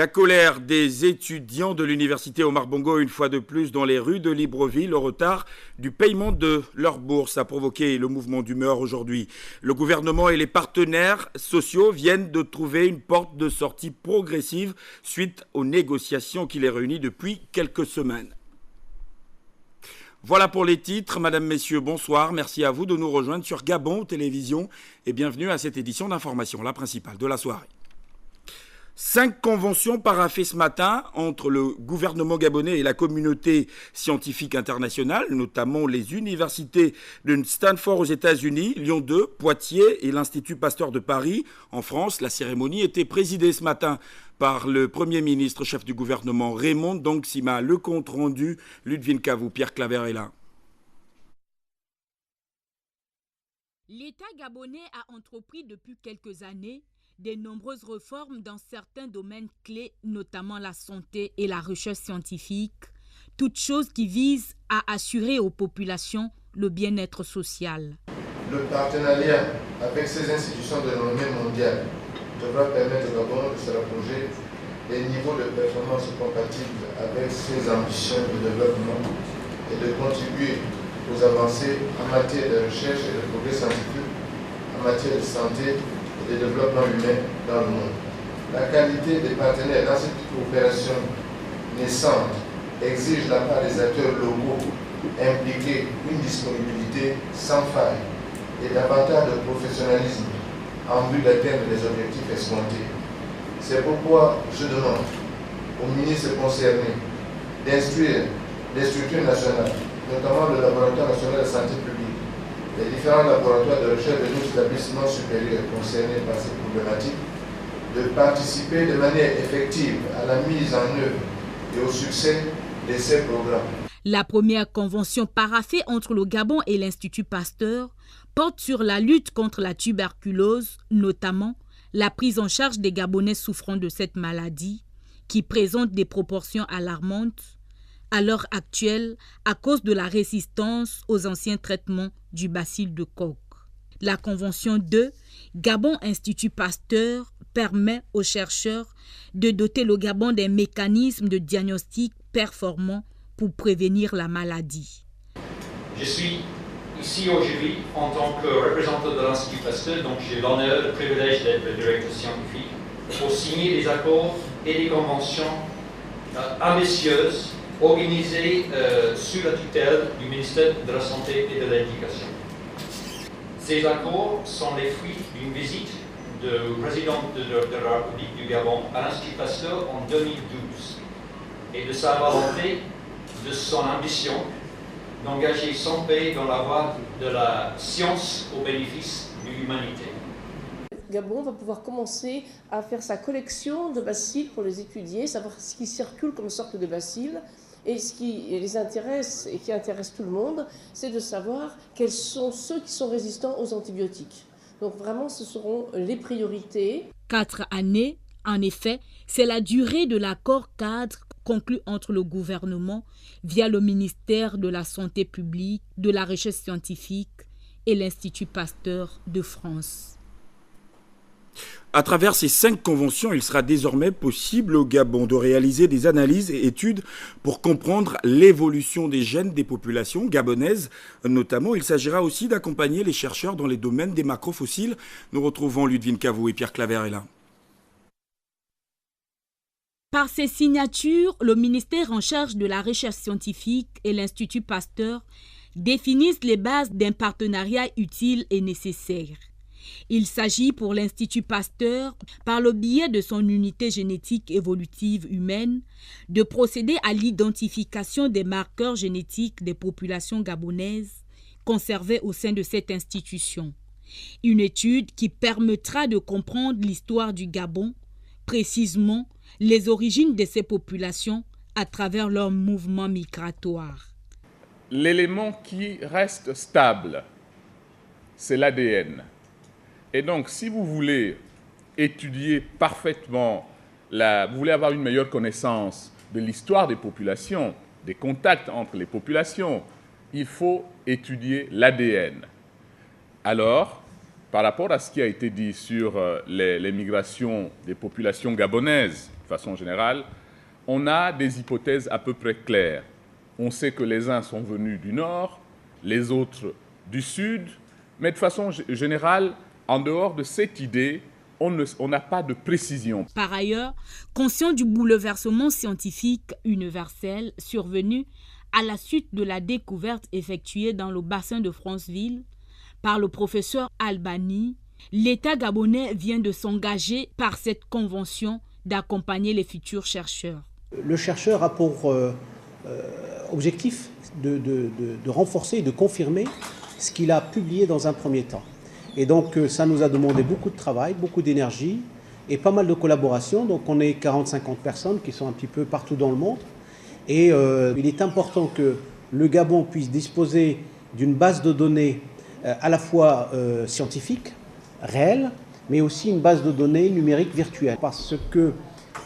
La colère des étudiants de l'université Omar Bongo, une fois de plus dans les rues de Libreville, au retard du paiement de leur bourse a provoqué le mouvement d'humeur aujourd'hui. Le gouvernement et les partenaires sociaux viennent de trouver une porte de sortie progressive suite aux négociations qui les réunissent depuis quelques semaines. Voilà pour les titres. Madame, Messieurs, bonsoir. Merci à vous de nous rejoindre sur Gabon Télévision et bienvenue à cette édition d'information, la principale de la soirée. 5 conventions paraphées ce matin entre le gouvernement gabonais et la communauté scientifique internationale, notamment les universités de Stanford aux États-Unis, Lyon 2, Poitiers et l'Institut Pasteur de Paris. En France, la cérémonie était présidée ce matin par le Premier ministre, chef du gouvernement Raymond Dongsima. Le compte rendu, Ludwig Cavou, Pierre Claver est là. L'État gabonais a entrepris depuis quelques années de nombreuses réformes dans certains domaines clés, notamment la santé et la recherche scientifique, toutes choses qui visent à assurer aux populations le bien-être social. Le partenariat avec ces institutions de renommée mondiale devra permettre au Gabon de se rapprocher des niveaux de performance compatibles avec ses ambitions de développement et de contribuer aux avancées en matière de recherche et de progrès scientifique, en matière de santé et de développement humain dans le monde. La qualité des partenaires dans cette coopération naissante exige de la part des acteurs locaux impliqués une disponibilité sans faille et davantage de professionnalisme en vue d'atteindre les objectifs escomptés. C'est pourquoi je demande aux ministres concernés d'instruire les structures nationales, notamment le Laboratoire national de santé publique, les différents laboratoires de recherche de nos établissements supérieurs concernés par ces problématiques, de participer de manière effective à la mise en œuvre et au succès de ces programmes. La première convention paraphée entre le Gabon et l'Institut Pasteur porte sur la lutte contre la tuberculose, notamment la prise en charge des Gabonais souffrant de cette maladie, qui présente des proportions alarmantes à l'heure actuelle à cause de la résistance aux anciens traitements du bacille de Koch. La Convention 2, Gabon Institut Pasteur, permet aux chercheurs de doter le Gabon d'un mécanisme de diagnostic performant pour prévenir la maladie. Je suis ici aujourd'hui en tant que représentant de l'Institut Pasteur, donc j'ai l'honneur, le privilège d'être le directeur scientifique pour signer des accords et des conventions ambitieuses organisées sous la tutelle du ministère de la Santé et de l'Éducation. Ces accords sont les fruits d'une visite du président de la République du Gabon à l'Institut Pasteur en 2012 et de sa volonté, de son ambition d'engager son pays dans la voie de la science au bénéfice de l'humanité. Gabon va pouvoir commencer à faire sa collection de bacilles pour les étudier, savoir ce qui circule comme sorte de bacilles. Et ce qui les intéresse et qui intéresse tout le monde, c'est de savoir quels sont ceux qui sont résistants aux antibiotiques. Donc vraiment, ce seront les priorités. 4 années, en effet, c'est la durée de l'accord cadre conclu entre le gouvernement via le ministère de la Santé publique, de la Recherche scientifique et l'Institut Pasteur de France. À travers ces 5 conventions, il sera désormais possible au Gabon de réaliser des analyses et études pour comprendre l'évolution des gènes des populations gabonaises. Notamment, il s'agira aussi d'accompagner les chercheurs dans les domaines des macrofossiles. Nous retrouvons Ludwig Cavou et Pierre Claver est là. Par ces signatures, le ministère en charge de la recherche scientifique et l'Institut Pasteur définissent les bases d'un partenariat utile et nécessaire. Il s'agit pour l'Institut Pasteur, par le biais de son unité génétique évolutive humaine, de procéder à l'identification des marqueurs génétiques des populations gabonaises conservés au sein de cette institution. Une étude qui permettra de comprendre l'histoire du Gabon, précisément les origines de ces populations à travers leurs mouvements migratoires. L'élément qui reste stable, c'est l'ADN. Et donc, si vous voulez étudier parfaitement, vous voulez avoir une meilleure connaissance de l'histoire des populations, des contacts entre les populations, il faut étudier l'ADN. Alors, par rapport à ce qui a été dit sur les migrations des populations gabonaises façon générale, on a des hypothèses à peu près claires. On sait que les uns sont venus du nord, les autres du sud, mais de façon générale, en dehors de cette idée, on n'a pas de précision. Par ailleurs, conscient du bouleversement scientifique universel survenu à la suite de la découverte effectuée dans le bassin de Franceville par le professeur Albani, l'État gabonais vient de s'engager par cette convention d'accompagner les futurs chercheurs. Le chercheur a pour objectif de renforcer et de confirmer ce qu'il a publié dans un premier temps. Et donc ça nous a demandé beaucoup de travail, beaucoup d'énergie et pas mal de collaboration. Donc on est 40-50 personnes qui sont un petit peu partout dans le monde. Et il est important que le Gabon puisse disposer d'une base de données à la fois scientifique, réelle, mais aussi une base de données numérique virtuelle. Parce que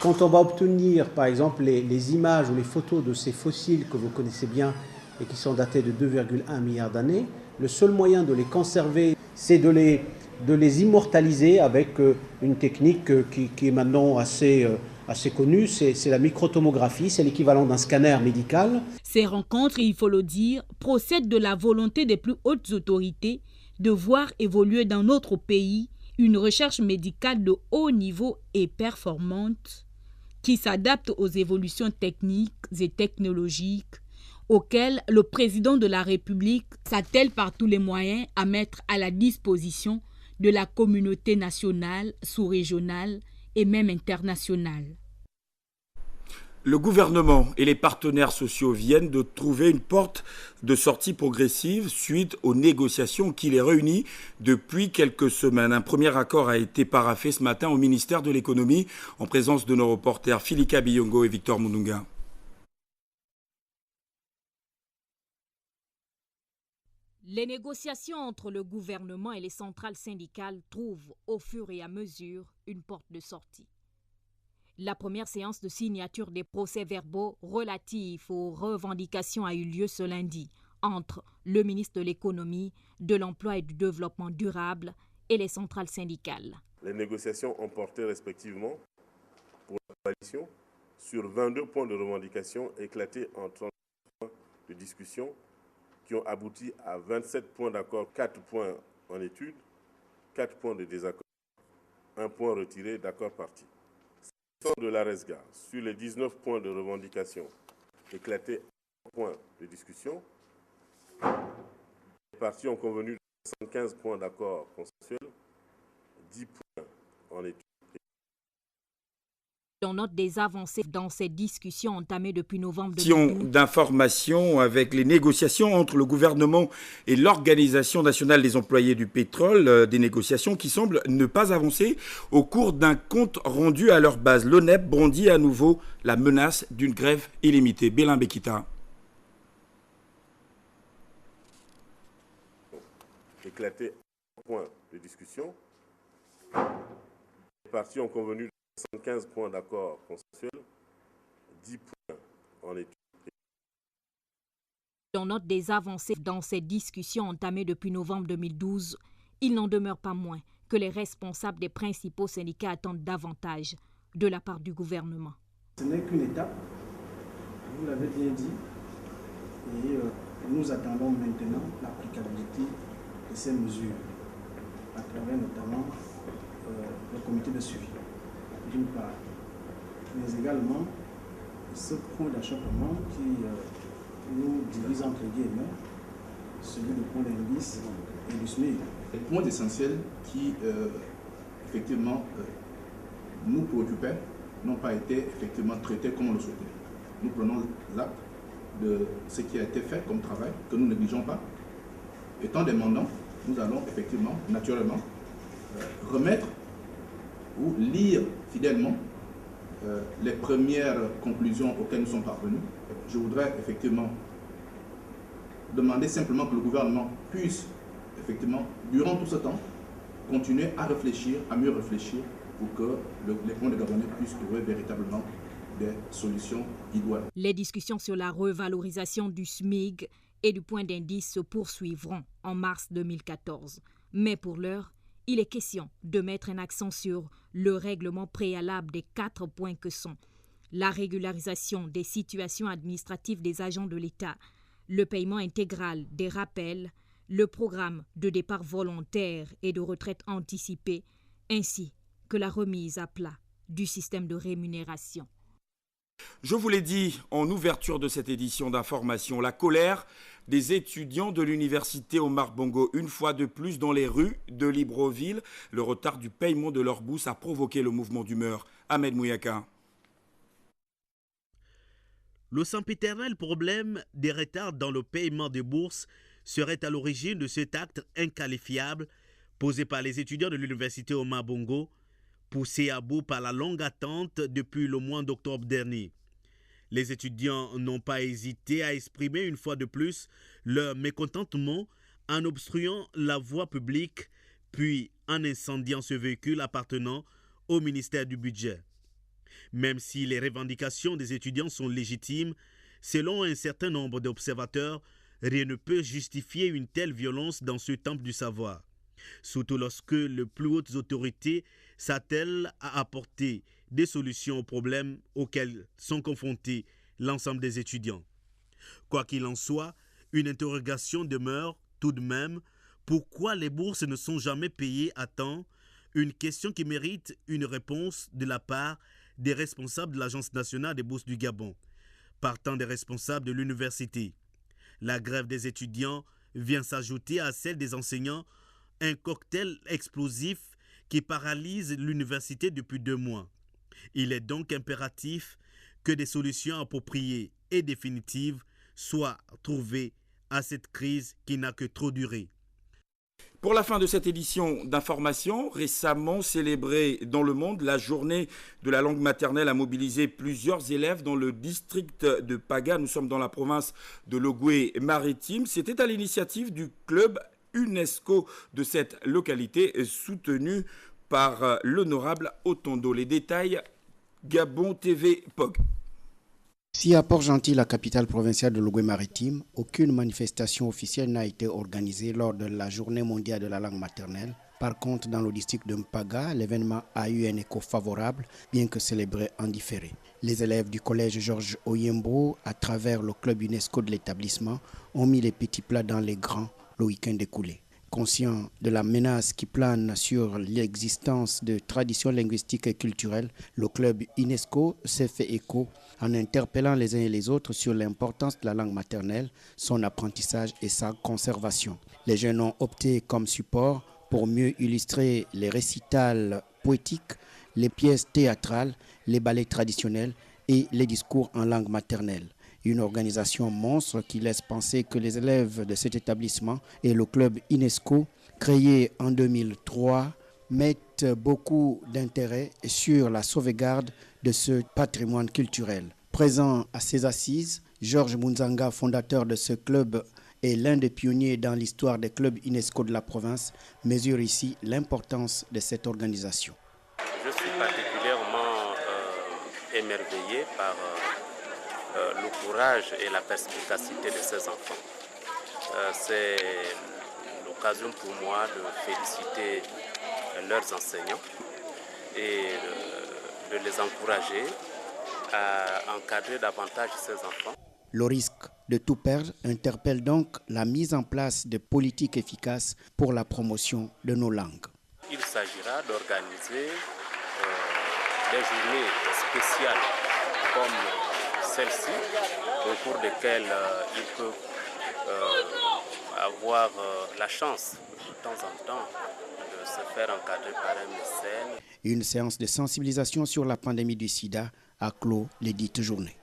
quand on va obtenir par exemple les images ou les photos de ces fossiles que vous connaissez bien et qui sont datés de 2,1 milliards d'années, le seul moyen de les conserver, c'est de les immortaliser avec une technique qui est maintenant assez connue, c'est la microtomographie, c'est l'équivalent d'un scanner médical. Ces rencontres, il faut le dire, procèdent de la volonté des plus hautes autorités de voir évoluer dans notre pays une recherche médicale de haut niveau et performante qui s'adapte aux évolutions techniques et technologiques auxquelles le président de la République s'attelle par tous les moyens à mettre à la disposition de la communauté nationale, sous-régionale et même internationale. Le gouvernement et les partenaires sociaux viennent de trouver une porte de sortie progressive suite aux négociations qui les réunissent depuis quelques semaines. Un premier accord a été paraphé ce matin au ministère de l'économie en présence de nos reporters Philika Biyongo et Victor Mununga. Les négociations entre le gouvernement et les centrales syndicales trouvent au fur et à mesure une porte de sortie. La première séance de signature des procès-verbaux relatifs aux revendications a eu lieu ce lundi entre le ministre de l'Économie, de l'Emploi et du Développement durable et les centrales syndicales. Les négociations ont porté respectivement pour la coalition sur 22 points de revendication éclatés en 30 points de discussion qui ont abouti à 27 points d'accord, 4 points en étude, 4 points de désaccord, 1 point retiré d'accord parti. De la RESGA, sur les 19 points de revendication éclatés en points de discussion, les partis ont convenu de 75 points d'accord consensuels, 10 points en étude. On note des avancées dans ces discussions entamées depuis novembre 2012. D'information avec les négociations entre le gouvernement et l'Organisation nationale des employés du pétrole, des négociations qui semblent ne pas avancer au cours d'un compte rendu à leur base. L'ONEP brandit à nouveau la menace d'une grève illimitée. Bélin Bekita. Éclaté en point de discussion, les partis ont convenu 75 points d'accord consensuels, 10 points en étude. On note des avancées dans ces discussions entamées depuis novembre 2012. Il n'en demeure pas moins que les responsables des principaux syndicats attendent davantage de la part du gouvernement. Ce n'est qu'une étape, vous l'avez bien dit, et nous attendons maintenant l'applicabilité de ces mesures, à travers notamment le comité de suivi. D'une part, mais également ce point d'achoppement qui nous divise entre guillemets, celui du point d'indice et du SMIC. Les points essentiels qui, effectivement, nous préoccupaient n'ont pas été effectivement traités comme on le souhaitait. Nous prenons l'acte de ce qui a été fait comme travail, que nous ne négligeons pas. Étant demandant, nous allons effectivement, naturellement, remettre ou lire fidèlement les premières conclusions auxquelles nous sommes parvenus. Je voudrais effectivement demander simplement que le gouvernement puisse effectivement, durant tout ce temps, continuer à réfléchir, à mieux réfléchir pour que les points de Gabonais puissent trouver véritablement des solutions idoines. Les discussions sur la revalorisation du SMIC et du point d'indice se poursuivront en mars 2014. Mais pour l'heure, Il est question de mettre un accent sur le règlement préalable des 4 points que sont la régularisation des situations administratives des agents de l'État, le paiement intégral des rappels, le programme de départ volontaire et de retraite anticipée, ainsi que la remise à plat du système de rémunération. Je vous l'ai dit en ouverture de cette édition d'information, la colère des étudiants de l'université Omar Bongo, une fois de plus dans les rues de Libreville. Le retard du paiement de leur bourse a provoqué le mouvement d'humeur. Ahmed Mouyaka. Le sempiternel problème des retards dans le paiement des bourses serait à l'origine de cet acte inqualifiable posé par les étudiants de l'université Omar Bongo, poussé à bout par la longue attente depuis le mois d'octobre dernier. Les étudiants n'ont pas hésité à exprimer une fois de plus leur mécontentement en obstruant la voie publique, puis en incendiant ce véhicule appartenant au ministère du Budget. Même si les revendications des étudiants sont légitimes, selon un certain nombre d'observateurs, rien ne peut justifier une telle violence dans ce temple du savoir. Surtout lorsque les plus hautes autorités s'attellent à apporter des solutions aux problèmes auxquels sont confrontés l'ensemble des étudiants. Quoi qu'il en soit, une interrogation demeure tout de même. Pourquoi les bourses ne sont jamais payées à temps? Une question qui mérite une réponse de la part des responsables de l'Agence nationale des bourses du Gabon, partant des responsables de l'université. La grève des étudiants vient s'ajouter à celle des enseignants, un cocktail explosif qui paralyse l'université depuis 2 mois. Il est donc impératif que des solutions appropriées et définitives soient trouvées à cette crise qui n'a que trop duré. Pour la fin de cette édition d'information, récemment célébrée dans le monde, la journée de la langue maternelle a mobilisé plusieurs élèves dans le district de Paga. Nous sommes dans la province de l'Ogooué-Maritime. C'était à l'initiative du club UNESCO de cette localité, soutenu par l'honorable Otondo. Les détails, Gabon TV POG. Si à Port-Gentil, la capitale provinciale de l'Ogooué-Maritime, aucune manifestation officielle n'a été organisée lors de la journée mondiale de la langue maternelle. Par contre, dans le district de Mpaga, l'événement a eu un écho favorable, bien que célébré en différé. Les élèves du collège Georges Oyembo, à travers le club UNESCO de l'établissement, ont mis les petits plats dans les grands le week-end écoulé. Conscient de la menace qui plane sur l'existence de traditions linguistiques et culturelles, le club UNESCO s'est fait écho en interpellant les uns et les autres sur l'importance de la langue maternelle, son apprentissage et sa conservation. Les jeunes ont opté comme support pour mieux illustrer les récitals poétiques, les pièces théâtrales, les ballets traditionnels et les discours en langue maternelle. Une organisation monstre qui laisse penser que les élèves de cet établissement et le club UNESCO, créé en 2003, mettent beaucoup d'intérêt sur la sauvegarde de ce patrimoine culturel. Présent à ces assises, Georges Munzanga, fondateur de ce club et l'un des pionniers dans l'histoire des clubs UNESCO de la province, mesure ici l'importance de cette organisation. Je suis particulièrement émerveillé par le courage et la perspicacité de ces enfants. C'est l'occasion pour moi de féliciter leurs enseignants et de les encourager à encadrer davantage ces enfants. Le risque de tout perdre interpelle donc la mise en place de politiques efficaces pour la promotion de nos langues. Il s'agira d'organiser des journées spéciales comme celle-ci, au cours desquelles ils peuvent avoir la chance de temps en temps de se faire encadrer par un mécène. Une séance de sensibilisation sur la pandémie du sida a clos les dites journées.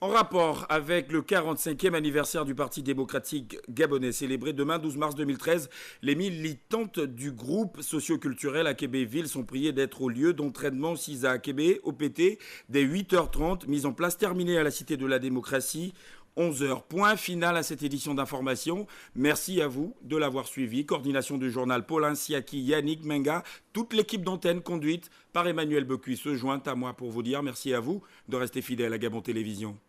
En rapport avec le 45e anniversaire du Parti démocratique gabonais célébré demain 12 mars 2013, les militantes du groupe socio-culturel Akébé-Ville sont priées d'être au lieu d'entraînement 6 à Akébé, OPT, dès 8h30, mise en place terminée à la Cité de la Démocratie, 11h. Point final à cette édition d'information. Merci à vous de l'avoir suivi. Coordination du journal Paulin Siaki, Yannick Menga, toute l'équipe d'antenne conduite par Emmanuel Becuy se joint à moi pour vous dire merci à vous de rester fidèle à Gabon Télévision.